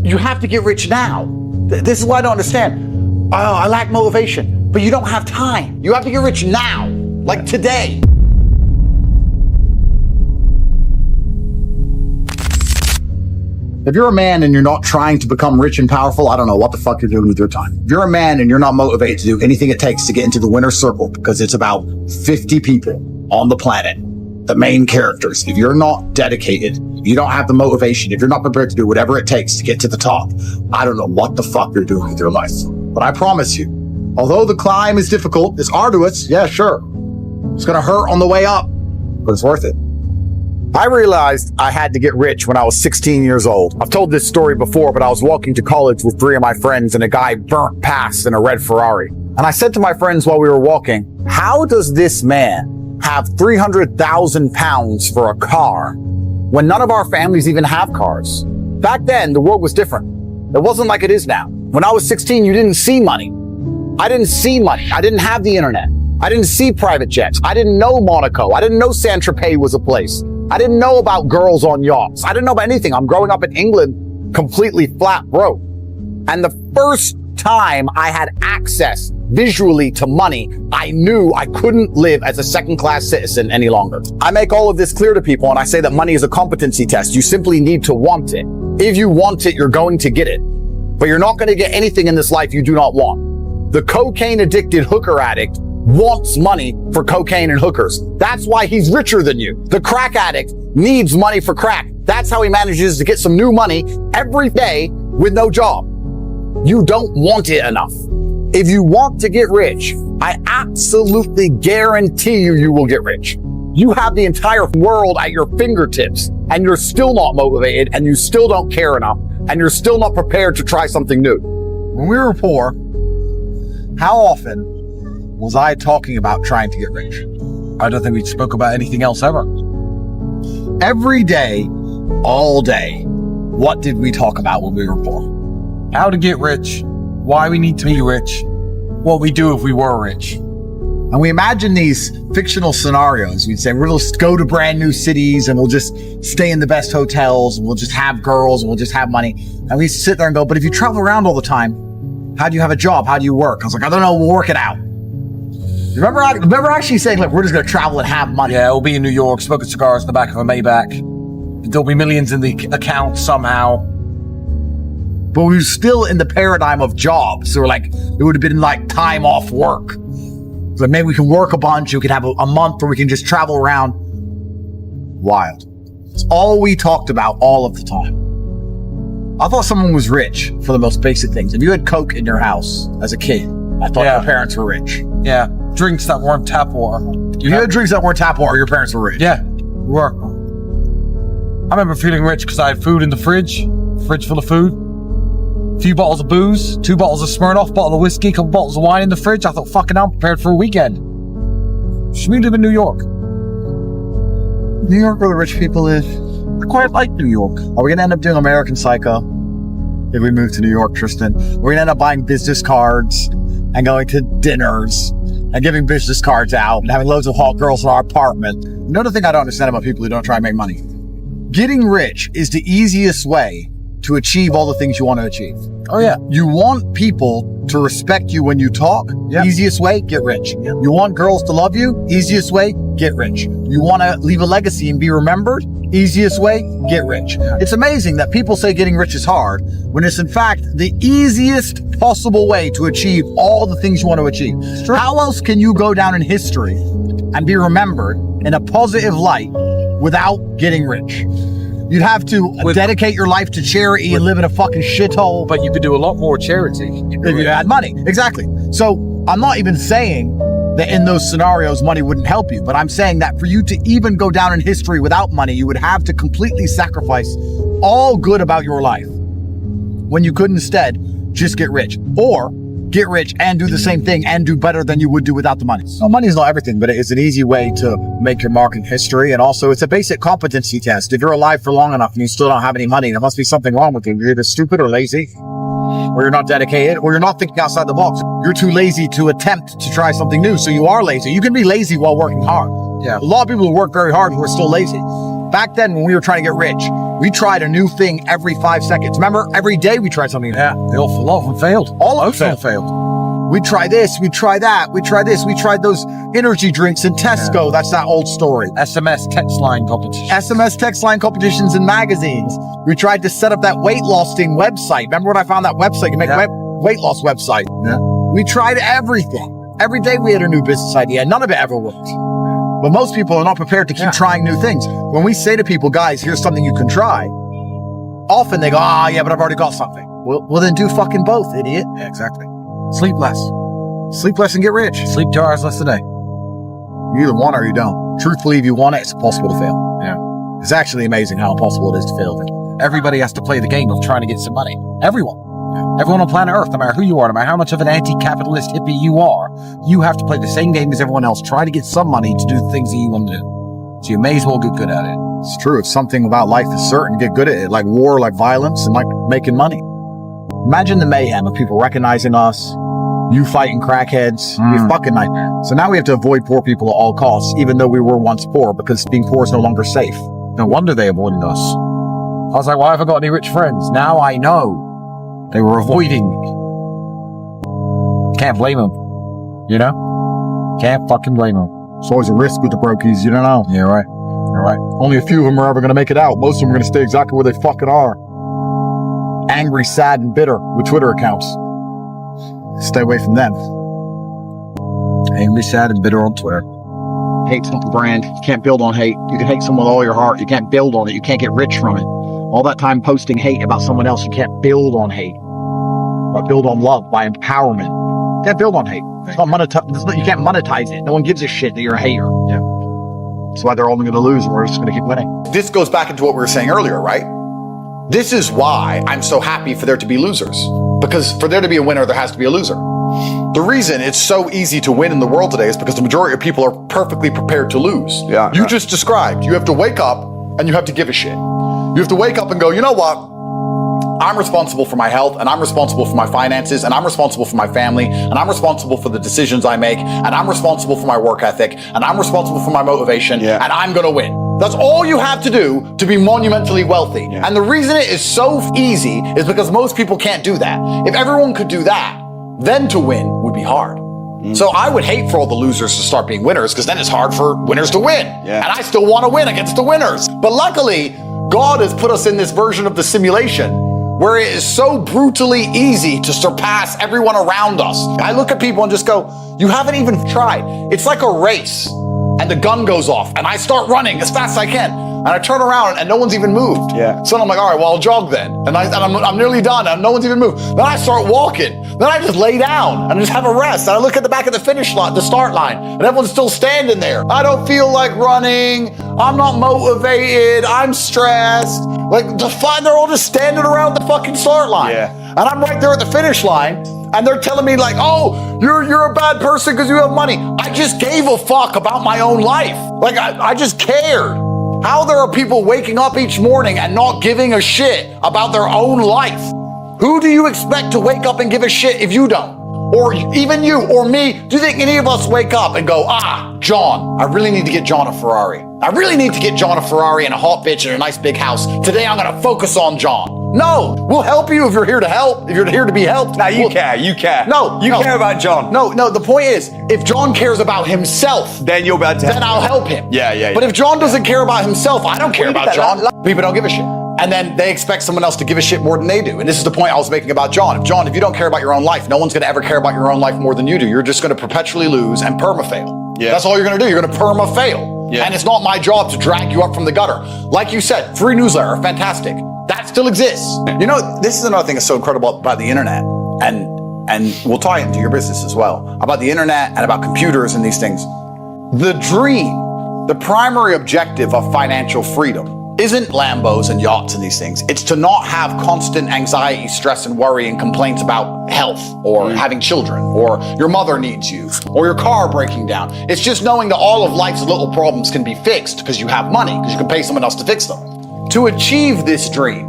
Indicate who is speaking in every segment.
Speaker 1: You have to get rich now. This is what I don't understand. Oh, I lack motivation, but you don't have time. You have to get rich now, like today. If you're a man and you're not trying to become rich and powerful, I don't know what the fuck you're doing with your time. If you're a man and you're not motivated to do anything it takes to get into the winner's circle, because it's about 50 people on the planet, the main characters. If you're not dedicated, you don't have the motivation, if you're not prepared to do whatever it takes to get to the top, I don't know what the fuck you're doing with your life. But I promise you, although the climb is difficult, it's arduous, yeah, sure. It's gonna hurt on the way up, but it's worth it. I realized I had to get rich when I was 16 years old. I've told this story before, but I was walking to college with 3 of my friends and a guy burnt past in a red Ferrari. And I said to my friends while we were walking, how does this man have 300,000 pounds for a car when none of our families even have cars? Back then, the world was different. It wasn't like it is now. When I was 16, you didn't see money. I didn't see money. I didn't have the internet. I didn't see private jets. I didn't know Monaco. I didn't know Saint-Tropez was a place. I didn't know about girls on yachts. I didn't know about anything. I'm growing up in England, completely flat broke. And the first time I had access visually to money, I knew I couldn't live as a second-class citizen any longer. I make all of this clear to people, and I say that money is a competency test. You simply need to want it. If you want it, you're going to get it. But you're not going to get anything in this life you do not want. The cocaine-addicted hooker addict wants money for cocaine and hookers. That's why he's richer than you. The crack addict needs money for crack. That's how he manages to get some new money every day with no job. You don't want it enough. If you want to get rich, I absolutely guarantee you will get rich. You have the entire world at your fingertips, and you're still not motivated, and you still don't care enough, and you're still not prepared to try something new. When we were poor, how often was I talking about trying to get rich?
Speaker 2: I don't think we spoke about anything else ever.
Speaker 1: Every day, all day, what did we talk about when we were poor?
Speaker 2: How to get rich, why we need to be rich, what we do if we were rich.
Speaker 1: And we imagine these fictional scenarios. We'd say, we'll just go to brand new cities and we'll just stay in the best hotels and we'll just have girls and we'll just have money. And we sit there and go, but if you travel around all the time, how do you have a job? How do you work? I was like, I don't know, we'll work it out. Remember actually saying, like, we're just going to travel and have money.
Speaker 2: Yeah, we'll be in New York, smoking cigars in the back of a Maybach. There'll be millions in the account somehow.
Speaker 1: But we were still in the paradigm of jobs. So we're like, it would have been like time off work. So maybe we can work a bunch. We could have a month where we can just travel around. Wild. It's all we talked about all of the time. I thought someone was rich for the most basic things. If you had Coke in your house as a kid, I thought your parents were rich.
Speaker 2: Yeah, drinks that weren't tap water.
Speaker 1: If you had drinks that weren't tap water, your parents were rich.
Speaker 2: Yeah, we were. I remember feeling rich because I had food in the fridge full of food. A few bottles of booze, 2 bottles of Smirnoff, bottle of whiskey, couple bottles of wine in the fridge. I thought, fucking hell, I'm prepared for a weekend. Should we live in New York?
Speaker 1: New York, where the rich people live. I quite like New York. Are we going to end up doing American Psycho if we move to New York, Tristan? We're going to end up buying business cards and going to dinners and giving business cards out and having loads of hot girls in our apartment. Another thing I don't understand about people who don't try and make money. Getting rich is the easiest way to achieve all the things you want to achieve.
Speaker 2: Oh, yeah.
Speaker 1: You want people to respect you when you talk. Yep. Easiest way, get rich. Yep. You want girls to love you. Easiest way, get rich. You want to leave a legacy and be remembered. Easiest way, get rich. It's amazing that people say getting rich is hard when it's in fact the easiest possible way to achieve all the things you want to achieve. How else can you go down in history and be remembered in a positive light without getting rich? You'd have to dedicate your life to charity and live in a fucking shithole.
Speaker 2: But you could do a lot more charity
Speaker 1: if you had money. Exactly. So I'm not even saying that in those scenarios, money wouldn't help you. But I'm saying that for you to even go down in history without money, you would have to completely sacrifice all good about your life when you could instead just get rich. Or get rich and do the same thing and do better than you would do without the money. So money is not everything, but it is an easy way to make your mark in history. And also it's a basic competency test. If you're alive for long enough and you still don't have any money, there must be something wrong with you. You're either stupid or lazy, or you're not dedicated, or you're not thinking outside the box. You're too lazy to attempt to try something new. So you are lazy. You can be lazy while working hard.
Speaker 2: Yeah.
Speaker 1: A lot of people who work very hard who are still lazy. Back then when we were trying to get rich, We tried a new thing every 5 seconds. Remember, every day we tried something.
Speaker 2: Yeah, a lot of them failed.
Speaker 1: All of them
Speaker 2: failed.
Speaker 1: We try this, we try that, we try this, we tried those energy drinks in Tesco. Yeah. That's that old story.
Speaker 2: SMS text line competitions.
Speaker 1: SMS text line competitions in magazines. We tried to set up that weight loss thing website. Remember when I found that website? You make weight loss website.
Speaker 2: Yeah.
Speaker 1: We tried everything. Every day we had a new business idea. None of it ever worked. But most people are not prepared to keep trying new things. When we say to people, guys, here's something you can try, often they go, yeah, but I've already got something. Well, then do fucking both, idiot.
Speaker 2: Yeah, exactly. Sleep less.
Speaker 1: Sleep less and get rich.
Speaker 2: Sleep 2 hours less a day.
Speaker 1: You either want it or you don't. Truthfully, if you want it, it's impossible to fail.
Speaker 2: Yeah.
Speaker 1: It's actually amazing how impossible it is to fail.
Speaker 2: Everybody has to play the game of trying to get some money. Everyone. Everyone on planet Earth, no matter who you are, no matter how much of an anti-capitalist hippie you are, you have to play the same game as everyone else, try to get some money to do the things that you want to do. So you may as well get good at it.
Speaker 1: It's true. If something about life is certain, get good at it. Like war, like violence, and like making money. Imagine the mayhem of people recognizing us, you fighting crackheads, you fucking nightmare. So now we have to avoid poor people at all costs, even though we were once poor, because being poor is no longer safe.
Speaker 2: No wonder they avoided us. I was like, well, I haven't got any rich friends. Now I know. They were avoiding me. Can't blame them. You know? Can't fucking blame them.
Speaker 1: It's always a risk with the brokies, you don't know.
Speaker 2: Yeah, right. You're right.
Speaker 1: Only a few of them are ever going to make it out. Most of them are going to stay exactly where they fucking are. Angry, sad, and bitter with Twitter accounts. Stay away from them.
Speaker 2: Angry, sad, and bitter on Twitter.
Speaker 1: Hate's not a brand. You can't build on hate. You can hate someone with all your heart. You can't build on it. You can't get rich from it. All that time posting hate about someone else, you can't build on hate. But build on love, by empowerment. You can't build on hate. It's not you can't monetize it. No one gives a shit that you're a hater.
Speaker 2: Yeah.
Speaker 1: That's why they're only going to lose and we're just going to keep winning. This goes back into what we were saying earlier, right? This is why I'm so happy for there to be losers. Because for there to be a winner, there has to be a loser. The reason it's so easy to win in the world today is because the majority of people are perfectly prepared to lose.
Speaker 3: Yeah.
Speaker 1: You just described, you have to wake up and you have to give a shit. You have to wake up and go, you know what? I'm responsible for my health, and I'm responsible for my finances, and I'm responsible for my family, and I'm responsible for the decisions I make, and I'm responsible for my work ethic, and I'm responsible for my motivation, and I'm gonna win. That's all you have to do to be monumentally wealthy. Yeah. And the reason it is so easy is because most people can't do that. If everyone could do that, then to win would be hard. So I would hate for all the losers to start being winners, because then it's hard for winners to win. Yeah. And I still want to win against the winners. But luckily, God has put us in this version of the simulation where it is so brutally easy to surpass everyone around us. I look at people and just go, you haven't even tried. It's like a race, and the gun goes off, and I start running as fast as I can, and I turn around, and no one's even moved.
Speaker 3: Yeah.
Speaker 1: So I'm like, all right, well, I'll jog then. And I'm nearly done, and no one's even moved. Then I start walking. Then I just lay down and just have a rest. And I look at the back of the finish line, the start line, and everyone's still standing there. I don't feel like running. I'm not motivated. I'm stressed. Like, they're all just standing around the fucking start line.
Speaker 3: Yeah.
Speaker 1: And I'm right there at the finish line, and they're telling me like, oh, you're a bad person because you have money. I just gave a fuck about my own life. Like, I just cared. How there are people waking up each morning and not giving a shit about their own life. Who do you expect to wake up and give a shit if you don't? Or even you or me, do you think any of us wake up and go, John, I really need to get John a Ferrari. I really need to get John a Ferrari and a hot bitch and a nice big house. Today I'm gonna focus on John. No, we'll help you if you're here to help, if you're here to be helped.
Speaker 3: Now you care.
Speaker 1: No,
Speaker 3: you care about John.
Speaker 1: No, the point is, if John cares about himself,
Speaker 3: then you're about to help.
Speaker 1: Then I'll help him.
Speaker 3: Yeah.
Speaker 1: But if John doesn't care about himself, I don't care about John. People don't give a shit. And then they expect someone else to give a shit more than they do. And this is the point I was making about John. If you don't care about your own life, no one's gonna ever care about your own life more than you do. You're just gonna perpetually lose and perma-fail. Yeah. That's all you're gonna do. You're gonna perma-fail. Yeah. And it's not my job to drag you up from the gutter. Like you said, free newsletter, fantastic. That still exists. You know, this is another thing that's so incredible about the internet, and we'll tie it into your business as well, about the internet and about computers and these things. The dream, the primary objective of financial freedom isn't Lambos and yachts and these things. It's to not have constant anxiety, stress, and worry and complaints about health or having children or your mother needs you or your car breaking down. It's just knowing that all of life's little problems can be fixed because you have money, because you can pay someone else to fix them. To achieve this dream,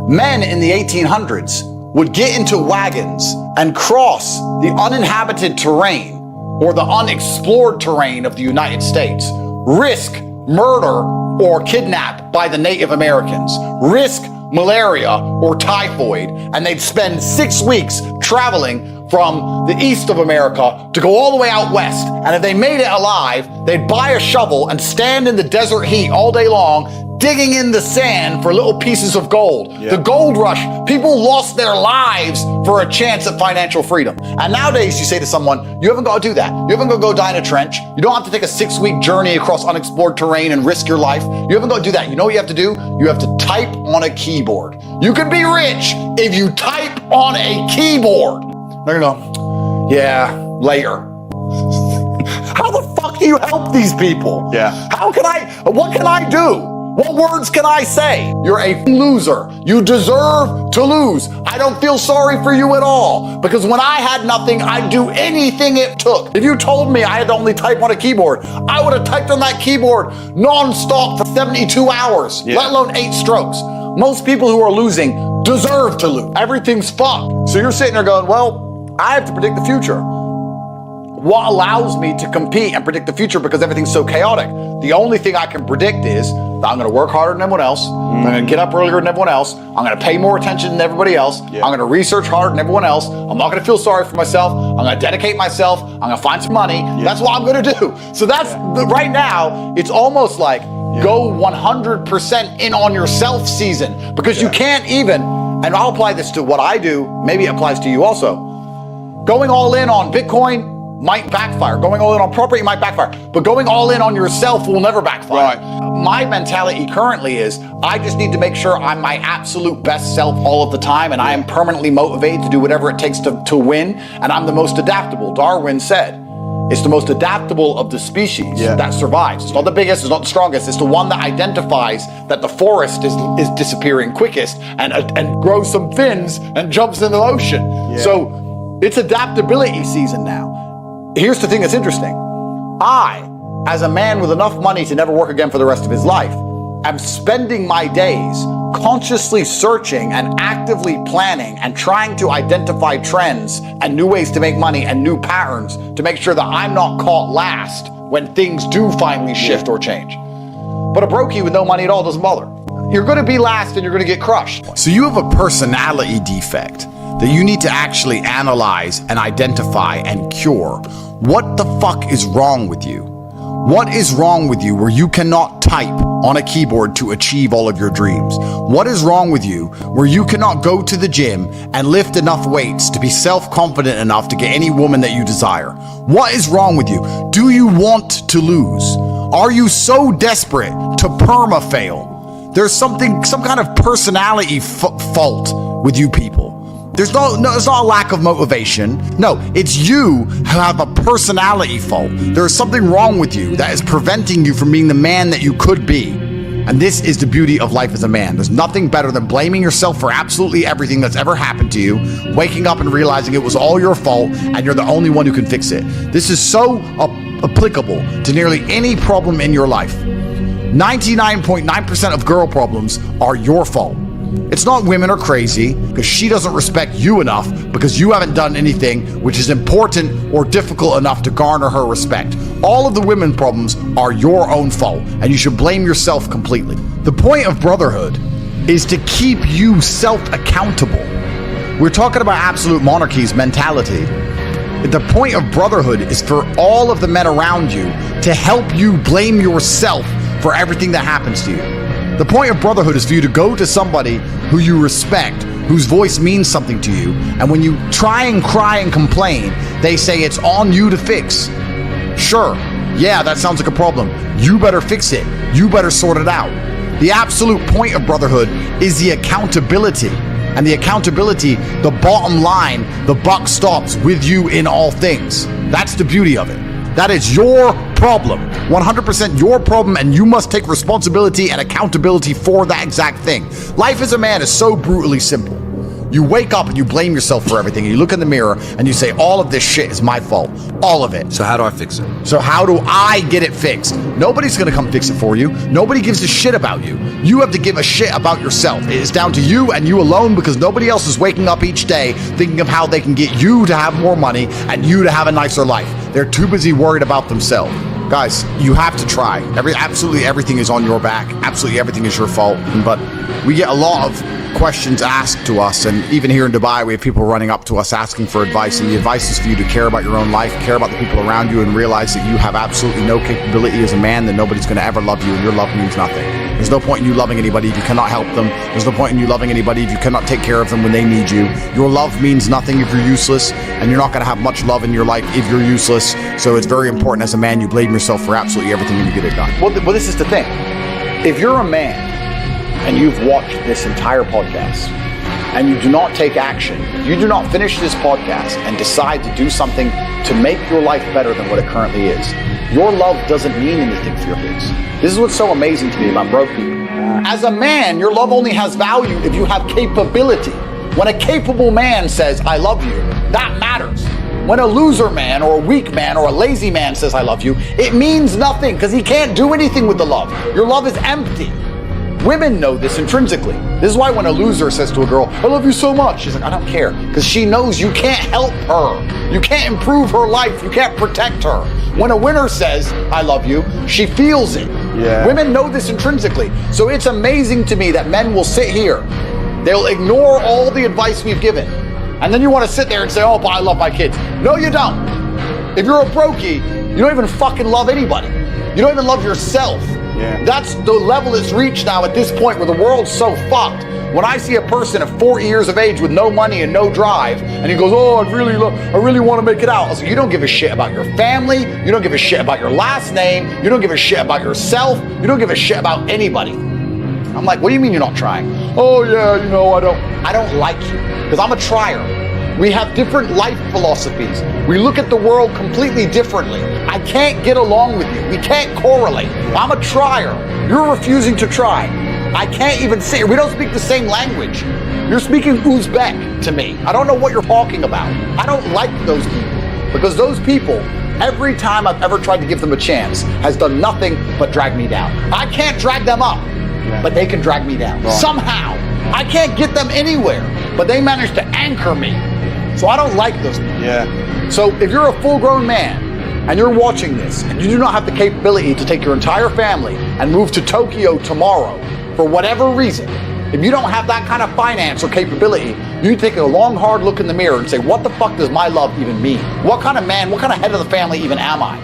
Speaker 1: men in the 1800s would get into wagons and cross the uninhabited terrain or the unexplored terrain of the United States, risk murder, or kidnapped by the Native Americans, risk malaria or typhoid, and they'd spend 6 weeks traveling from the east of America to go all the way out west. And if they made it alive, they'd buy a shovel and stand in the desert heat all day long, digging in the sand for little pieces of gold. Yeah. The gold rush, people lost their lives for a chance at financial freedom. And nowadays you say to someone, you haven't got to do that. You haven't got to go die in a trench. You don't have to take a 6-week journey across unexplored terrain and risk your life. You haven't got to do that. You know what you have to do? You have to type on a keyboard. You can be rich if you type on a keyboard. They're gonna go, yeah, later. How the fuck do you help these people?
Speaker 3: Yeah.
Speaker 1: What can I do? What words can I say? You're a loser. You deserve to lose. I don't feel sorry for you at all, because when I had nothing, I'd do anything it took. If you told me I had to only type on a keyboard, I would have typed on that keyboard nonstop for 72 hours, let alone 8 strokes. Most people who are losing deserve to lose. Everything's fucked. So you're sitting there going, well, I have to predict the future. What allows me to compete and predict the future? Because everything's so chaotic. The only thing I can predict is that I'm going to work harder than everyone else. I'm going to get up earlier than everyone else. I'm going to pay more attention than everybody else. I'm going to research harder than everyone else. I'm not going to feel sorry for myself. I'm going to dedicate myself. I'm going to find some money. That's what I'm going to do. So that's right now, it's almost like go 100% in on yourself season, because you can't even, and I'll apply this to what I do, maybe it applies to you also. Going all in on Bitcoin might backfire. Going all in on property might backfire. But going all in on yourself will never backfire. Right. My mentality currently is I just need to make sure I'm my absolute best self all of the time, and I am permanently motivated to do whatever it takes to win, and I'm the most adaptable. Darwin said it's the most adaptable of the species that survives. It's not the biggest, it's not the strongest, it's the one that identifies that the forest is disappearing quickest and grows some fins and jumps in the ocean. So it's adaptability season now. Here's the thing that's interesting. I, as a man with enough money to never work again for the rest of his life, am spending my days consciously searching and actively planning and trying to identify trends and new ways to make money and new patterns to make sure that I'm not caught last when things do finally shift or change. But a brokey with no money at all doesn't bother. You're going to be last and you're going to get crushed.
Speaker 4: So you have a personality defect that you need to actually analyze and identify and cure. What the fuck is wrong with you? What is wrong with you where you cannot type on a keyboard to achieve all of your dreams? What is wrong with you where you cannot go to the gym and lift enough weights to be self-confident enough to get any woman that you desire? What is wrong with you? Do you want to lose? Are you so desperate to perma-fail? There's some kind of personality fault with you people. It's not a lack of motivation. No, it's you who have a personality fault. There is something wrong with you that is preventing you from being the man that you could be. And this is the beauty of life as a man. There's nothing better than blaming yourself for absolutely everything that's ever happened to you, waking up and realizing it was all your fault and you're the only one who can fix it. This is so applicable to nearly any problem in your life. 99.9% of girl problems are your fault. It's not women are crazy because she doesn't respect you enough because you haven't done anything which is important or difficult enough to garner her respect. All of the women problems are your own fault, and you should blame yourself completely. The point of brotherhood is to keep you self-accountable. We're talking about absolute monarchy's mentality. The point of brotherhood is for all of the men around you to help you blame yourself for everything that happens to you. The point of brotherhood is for you to go to somebody who you respect, whose voice means something to you, and when you try and cry and complain, they say it's on you to fix. Sure, yeah, that sounds like a problem. You better fix it. You better sort it out. The absolute point of brotherhood is the accountability. And the accountability, the bottom line, the buck stops with you in all things. That's the beauty of it. That is your problem, 100% your problem, and you must take responsibility and accountability for that exact thing. Life as a man is so brutally simple. You wake up and you blame yourself for everything, and you look in the mirror and you say, all of this shit is my fault, all of it.
Speaker 3: So how do I fix it?
Speaker 4: So how do I get it fixed? Nobody's gonna come fix it for you. Nobody gives a shit about you. You have to give a shit about yourself. It is down to you and you alone, because nobody else is waking up each day thinking of how they can get you to have more money and you to have a nicer life. They're too busy worried about themselves. Guys, you have to try. Absolutely everything is on your back. Absolutely everything is your fault. But we get a lot of questions asked to us, and even here in Dubai we have people running up to us asking for advice, and the advice is for you to care about your own life, care about the people around you, and realize that you have absolutely no capability as a man, that nobody's going to ever love you, and your love means nothing. There's no point in you loving anybody if you cannot help them. There's no point in you loving anybody if you cannot take care of them when they need you. Your love means nothing if you're useless, and you're not going to have much love in your life if you're useless. So it's very important as a man you blame yourself for absolutely everything and you get it done.
Speaker 1: Well, this is the thing. If you're a man and you've watched this entire podcast and you do not take action, you do not finish this podcast and decide to do something to make your life better than what it currently is, your love doesn't mean anything for your kids. This is what's so amazing to me about broke people. As a man, your love only has value if you have capability. When a capable man says, I love you, that matters. When a loser man or a weak man or a lazy man says, I love you, it means nothing because he can't do anything with the love. Your love is empty. Women know this intrinsically. This is why when a loser says to a girl, I love you so much, she's like, I don't care. Because she knows you can't help her. You can't improve her life. You can't protect her. When a winner says, I love you, she feels it.
Speaker 4: Yeah.
Speaker 1: Women know this intrinsically. So it's amazing to me that men will sit here. They'll ignore all the advice we've given. And then you want to sit there and say, oh, but I love my kids. No, you don't. If you're a brokey, you don't even fucking love anybody. You don't even love yourself.
Speaker 4: Yeah.
Speaker 1: That's the level it's reached now at this point where the world's so fucked. When I see a person at 40 years of age with no money and no drive, and he goes, oh, I really want to make it out. I was like, you don't give a shit about your family. You don't give a shit about your last name. You don't give a shit about yourself. You don't give a shit about anybody. I'm like, what do you mean you're not trying? Oh yeah, I don't like you because I'm a trier. We have different life philosophies. We look at the world completely differently. I can't get along with you. We can't correlate. I'm a trier. You're refusing to try. I can't even say, we don't speak the same language. You're speaking Uzbek to me. I don't know what you're talking about. I don't like those people because those people, every time I've ever tried to give them a chance, has done nothing but drag me down. I can't drag them up, but they can drag me down. Right. Somehow. I can't get them anywhere, but they manage to anchor me. So I don't like those people.
Speaker 4: Yeah.
Speaker 1: So if you're a full-grown man and you're watching this and you do not have the capability to take your entire family and move to Tokyo tomorrow for whatever reason, if you don't have that kind of finance or capability, you need to take a long, hard look in the mirror and say, what the fuck does my love even mean? What kind of man, what kind of head of the family even am I?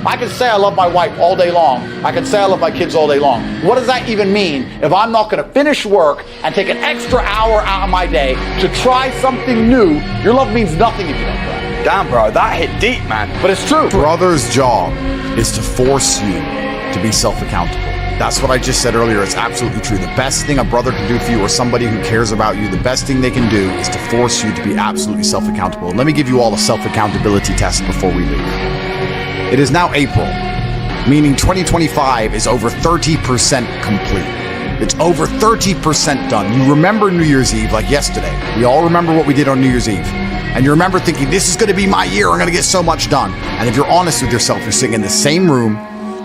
Speaker 1: I can say I love my wife all day long. I can say I love my kids all day long. What does that even mean if I'm not going to finish work and take an extra hour out of my day to try something new? Your love means nothing if you don't try.
Speaker 3: Damn, bro, that hit deep, man.
Speaker 1: But it's true.
Speaker 4: Brother's job is to force you to be self-accountable. That's what I just said earlier. It's absolutely true. The best thing a brother can do for you or somebody who cares about you, the best thing they can do is to force you to be absolutely self-accountable. And let me give you all a self-accountability test before we leave. It is now April, meaning 2025 is over 30% complete. It's over 30% done. You remember New Year's Eve like yesterday. We all remember what we did on New Year's Eve. And you remember thinking, this is going to be my year. I'm going to get so much done. And if you're honest with yourself, you're sitting in the same room.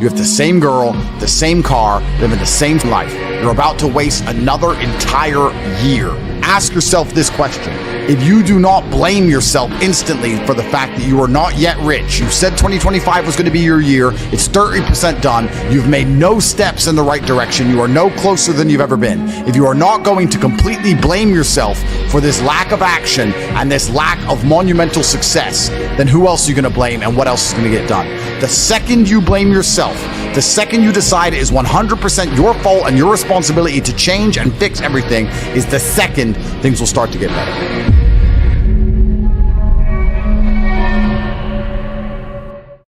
Speaker 4: You have the same girl, the same car, living the same life. You're about to waste another entire year. Ask yourself this question. If you do not blame yourself instantly for the fact that you are not yet rich, you said 2025 was going to be your year, it's 30% done, you've made no steps in the right direction, you are no closer than you've ever been. If you are not going to completely blame yourself for this lack of action and this lack of monumental success, then who else are you going to blame and what else is going to get done? The second you blame yourself, the second you decide it is 100% your fault and your responsibility to change and fix everything, is the second things will start to get better.